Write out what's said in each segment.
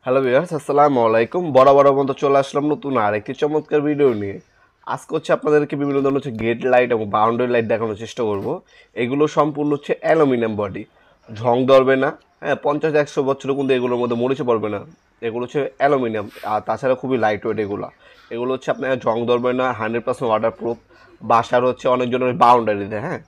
Hello viewers, আসসালামু আলাইকুম। বরাবরের মতো চলে আসলাম নতুন আরেকটি চমৎকার ভিডিও নিয়ে। আজকে আপনাদেরকে বিভিন্ন ধরনের গেট লাইট এবং বাউন্ডারি লাইট দেখানোর চেষ্টা করব। এগুলো সম্পূর্ণ অ্যালুমিনিয়াম বডি, ঝং ধরবে না। হ্যাঁ, 50-100 বছরও কিন্তু এগুলোর মধ্যে মরিচে পড়বে না। এগুলো অ্যালুমিনিয়াম, আর তাছাড়া খুবই লাইট ওয়েট। এগুলো আপনার ঝং ধরবে না, 100% ওয়াটারপ্রুফ। বাসার অনেক জনের বাউন্ডারিতে, হ্যাঁ,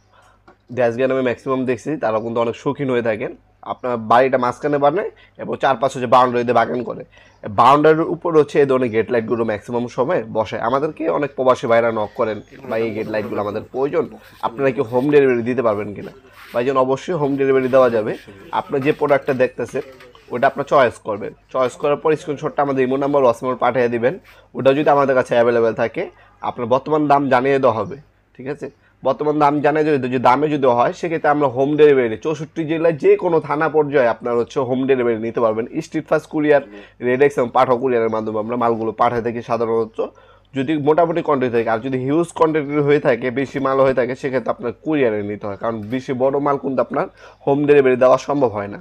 গ্যাস গ্যান আমি ম্যাক্সিমাম দেখছি তারা কিন্তু অনেক শৌখিন হয়ে থাকেন। আপনার বাড়িটা মাঝখানে বানায় এবং চারপাশে বাউন্ডারিতে বাগান করে। বাউন্ডারির উপর এই ধরনের গেট লাইটগুলো ম্যাক্সিমাম সময় বসায়। আমাদেরকে অনেক প্রবাসী ভাইরা নক করেন, বা এই গেট লাইটগুলো আমাদের প্রয়োজন, আপনারা কি হোম ডেলিভারি দিতে পারবেন কিনা। ভাইজন, অবশ্যই হোম ডেলিভারি দেওয়া যাবে। আপনার যে প্রোডাক্টটা দেখতেছেন ওটা আপনার চয়েস করবেন। চয়েস করার পর স্ক্রিনশটটা আমাদের ইমো নাম্বার ওয়াটসঅ্যাপে পাঠিয়ে দিবেন। ওটা যদি আমাদের কাছে অ্যাভেলেবেল থাকে, আপনার বর্তমান দাম জানিয়ে দেওয়া হবে। ঠিক আছে, বর্তমান দাম জানে যদি দামে যদি হয়, সেক্ষেত্রে আমরা হোম ডেলিভারি 64 জেলায় যে কোনো থানা পর্যায়ে আপনার হোম ডেলিভারি নিতে পারবেন। স্ট্রিট ফাস্ট কুরিয়ার, রেডেক্স এবং পাঠক কুরিয়ারের মাধ্যমে আমরা মালগুলো পাঠিয়ে থাকি সাধারণত, যদি মোটামুটি কোয়ান্টিটি থাকে। আর যদি হিউজ কোয়ান্টিটি হয়ে থাকে, বেশি মাল হয়ে থাকে, সেক্ষেত্রে আপনার কুরিয়ারে নিতে হয়, কারণ বেশি বড় মাল কিন্তু আপনার হোম ডেলিভারি দেওয়া সম্ভব হয় না।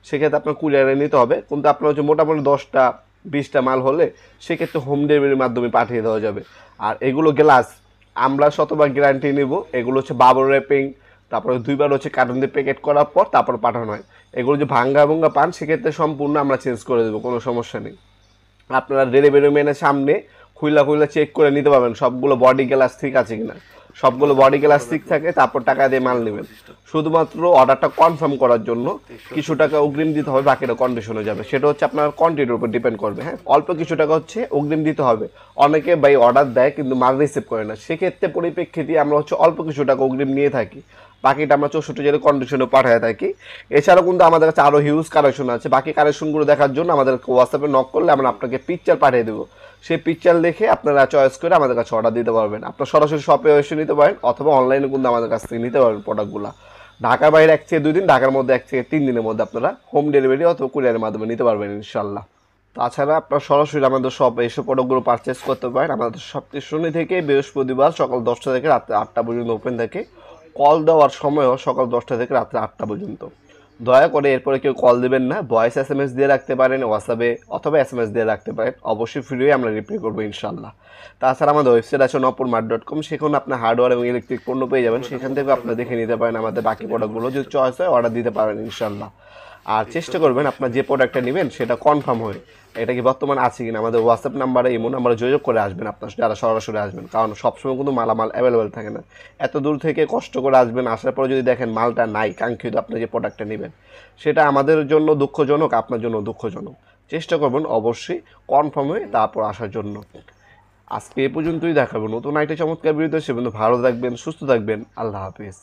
সেক্ষেত্রে আপনার কুরিয়ারে নিতে হবে। কিন্তু আপনার মোটামুটি 10টা-20টা মাল হলে সেক্ষেত্রে হোম ডেলিভারির মাধ্যমে পাঠিয়ে দেওয়া যাবে। আর এগুলো গ্লাস আমরা শতভাগ গ্যারান্টি নিব। এগুলো বাবল র্যাপিং, তারপরে 2বার কার্টন দিয়ে প্যাকেট করার পর তারপর পাঠানো হয়। এগুলো ভাঙ্গা ভঙ্গা পান, সেক্ষেত্রে সম্পূর্ণ আমরা চেঞ্জ করে দেবো, কোনো সমস্যা নেই। আপনারা ডেলিভারি ম্যানের সামনে খুইলা চেক করে নিতে পারবেন সবগুলো বডি গ্লাস ঠিক আছে কিনা। সবগুলো বডি গ্লাস ঠিক থাকে, তারপর টাকা দিয়ে মাল নেবেন। শুধুমাত্র অর্ডারটা কনফার্ম করার জন্য কিছু টাকা অগ্রিম দিতে হবে, বাকিটা কন্ডিশনে যাবে। সেটা আপনার কোয়ান্টিটির উপর ডিপেন্ড করবে। হ্যাঁ, অল্প কিছু টাকা অগ্রিম দিতে হবে। অনেকে বাই অর্ডার দেয় কিন্তু মাল রিসিভ করে না, সেক্ষেত্রে পরিপ্রেক্ষিতে আমরা অল্প কিছু টাকা অগ্রিম নিয়ে থাকি, বাকিটা আমরা 64 জেলার কন্ডিশনে পাঠিয়ে থাকি। এছাড়াও কিন্তু আমাদের কাছে আরও হিউজ কালেকশন আছে। বাকি কালেকশনগুলো দেখার জন্য আমাদের হোয়াটসঅ্যাপে নক করলে আমরা আপনাকে পিকচার পাঠিয়ে দেবো। সেই পিকচার দেখে আপনারা চয়েস করে আমাদের কাছে অর্ডার দিতে পারবেন। আপনার সরাসরি শপে এসে নিতে পারেন, অথবা অনলাইনে কিন্তু আমাদের কাছ থেকে নিতে পারবেন প্রোডাক্টগুলো। ঢাকার বাইরে 1 থেকে 2 দিন, ঢাকার মধ্যে 1 থেকে 3 দিনের মধ্যে আপনারা হোম ডেলিভারি অথবা কুরিয়ারের মাধ্যমে নিতে পারবেন ইনশাল্লাহ। তাছাড়া আপনার সরাসরি আমাদের শপে এসে প্রোডাক্টগুলো পারচেস করতে পারেন। আমাদের সপ্তাহে শনি থেকে বৃহস্পতিবার সকাল 10টা থেকে রাত্রে 8টা পর্যন্ত ওপেন থাকে। কল দেওয়ার সময়ও সকাল 10টা থেকে রাত্রে 8টা পর্যন্ত। দয়া করে এরপরে কেউ কল দেবেন না, ভয়েস SMS দিয়ে রাখতে পারেন হোয়াটসঅ্যাপে, অথবা SMS দিয়ে রাখতে পারেন। অবশ্যই ফ্রি হয়ে আমরা রিপ্লাই করবো ইনশাল্লাহ। তাছাড়া আমাদের ওয়েবসাইট আছে নপুরমার্ট.com, সেখানে আপনার হার্ডওয়্যার এবং ইলেকট্রিক পণ্য পেয়ে যাবেন। সেখান থেকে আপনারা দেখে নিতে পারেন আমাদের বাকি প্রোডাক্টগুলো, যদি চয়েস হয় অর্ডার দিতে পারেন ইনশাল্লাহ। আর চেষ্টা করবেন আপনার যে প্রোডাক্টটা নেবেন সেটা কনফার্ম হয়ে এটা কি বর্তমানে আছে কিনা আমাদের হোয়াটসঅ্যাপ নাম্বারে, ইমো নাম্বারে যোগাযোগ করে আসবেন আপনার যারা সরাসরি আসবেন, কারণ সবসময় কিন্তু মালামাল অ্যাভেলেবেল থাকে না। এত দূর থেকে কষ্ট করে আসবেন, আসার পরে যদি দেখেন মালটা নাই, কাঙ্ক্ষিত আপনি যে প্রোডাক্টটা নেবেন, সেটা আমাদের জন্য দুঃখজনক, আপনার জন্য দুঃখজনক। চেষ্টা করবেন অবশ্যই কনফার্ম হয়ে তারপর আসার জন্য। আজকে এ পর্যন্তই, দেখাবো নতুন একটা চমৎকার ভিডিওতে। সে পর্যন্ত ভালো থাকবেন, সুস্থ থাকবেন। আল্লাহ হাফিজ।